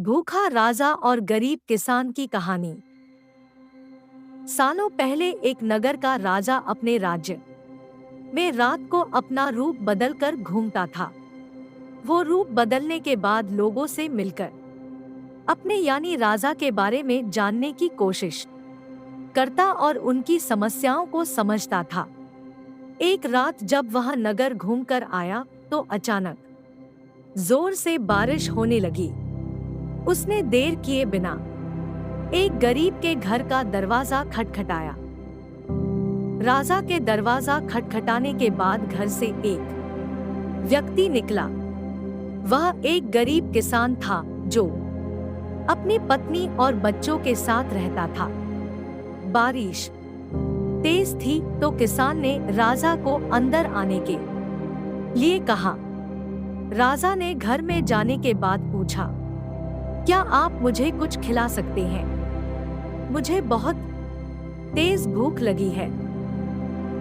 भूखा राजा और गरीब किसान की कहानी। सालों पहले एक नगर का राजा अपने राज्य में रात को अपना रूप बदलकर घूमता था। वो रूप बदलने के बाद लोगों से मिलकर अपने यानी राजा के बारे में जानने की कोशिश करता और उनकी समस्याओं को समझता था। एक रात जब वह नगर घूमकर आया तो अचानक जोर से बारिश होने लगी। उसने देर किए बिना एक गरीब के घर का दरवाजा खटखटाया। राजा के दरवाजा खटखटाने के बाद घर से एक व्यक्ति निकला। वह एक गरीब किसान था जो अपनी पत्नी और बच्चों के साथ रहता था। बारिश तेज थी तो किसान ने राजा को अंदर आने के लिए कहा। राजा ने घर में जाने के बाद पूछा, क्या आप मुझे कुछ खिला सकते हैं? मुझे बहुत तेज भूख लगी है।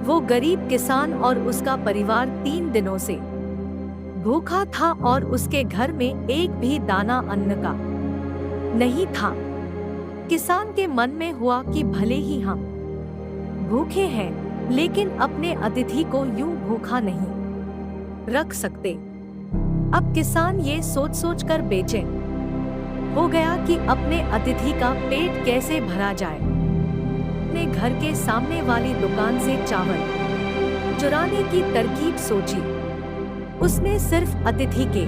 वो गरीब किसान और उसका परिवार 3 दिनों से भूखा था और उसके घर में एक भी दाना अन्न का नहीं था। किसान के मन में हुआ कि भले ही हम भूखे हैं, लेकिन अपने अतिथि को यूं भूखा नहीं रख सकते। अब किसान ये सोच कर बेचैन हो गया कि अपने अतिथि का पेट कैसे भरा जाए। अपने घर के सामने वाली दुकान से चावल चुराने की तरकीब सोची। उसने सिर्फ अतिथि के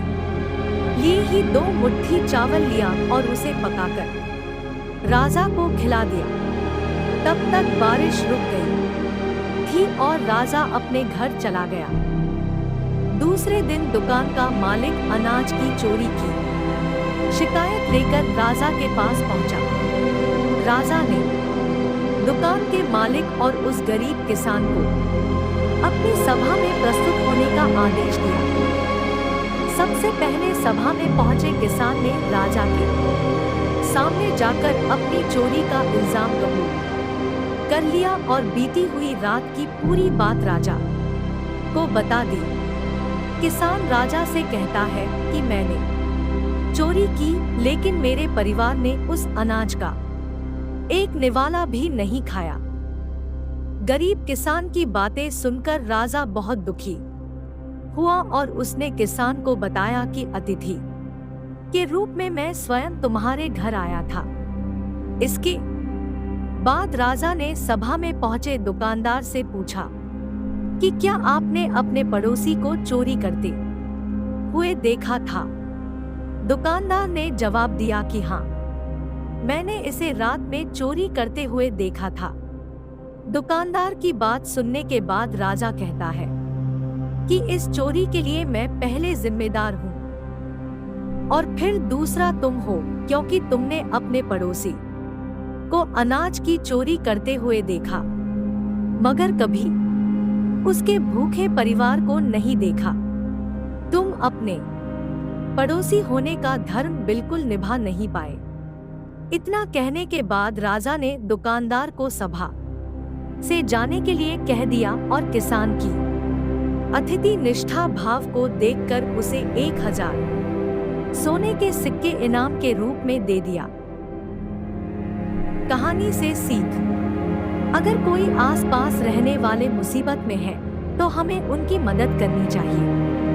लिए ही 2 मुट्ठी चावल लिया और उसे पकाकर राजा को खिला दिया। तब तक बारिश रुक गई थी और राजा अपने घर चला गया। दूसरे दिन दुकान का मालिक अनाज की चोरी की शिकायत लेकर राजा के पास पहुंचा। राजा ने दुकान के मालिक और उस गरीब किसान को अपनी सभा में प्रस्तुत होने का आदेश दिया। सबसे पहले सभा में पहुंचे किसान ने राजा के सामने जाकर अपनी चोरी का इल्जाम कबूल कर लिया और बीती हुई रात की पूरी बात राजा को बता दी। किसान राजा से कहता है कि मैंने चोरी की, लेकिन मेरे परिवार ने उस अनाज का एक निवाला भी नहीं खाया। गरीब किसान की बातें सुनकर राजा बहुत दुखी हुआ और उसने किसान को बताया कि अतिथि के रूप में मैं स्वयं तुम्हारे घर आया था। इसके बाद राजा ने सभा में पहुंचे दुकानदार से पूछा कि क्या आपने अपने पड़ोसी को चोरी करते हुए देखा था? दुकानदार ने जवाब दिया कि हाँ, मैंने इसे रात में चोरी करते हुए देखा था। दुकानदार की बात सुनने के बाद राजा कहता है कि इस चोरी के लिए मैं पहले जिम्मेदार हूँ और फिर दूसरा तुम हो, क्योंकि तुमने अपने पड़ोसी को अनाज की चोरी करते हुए देखा, मगर कभी उसके भूखे परिवार को नहीं देखा। तुम अपने पड़ोसी होने का धर्म बिल्कुल निभा नहीं पाए। इतना कहने के बाद राजा ने दुकानदार को सभा से जाने के लिए कह दिया और किसान की अतिथि निष्ठा भाव को देखकर उसे 1000 सोने के सिक्के इनाम के रूप में दे दिया। कहानी से सीख। अगर कोई आसपास रहने वाले मुसीबत में है तो हमें उनकी मदद करनी चाहिए।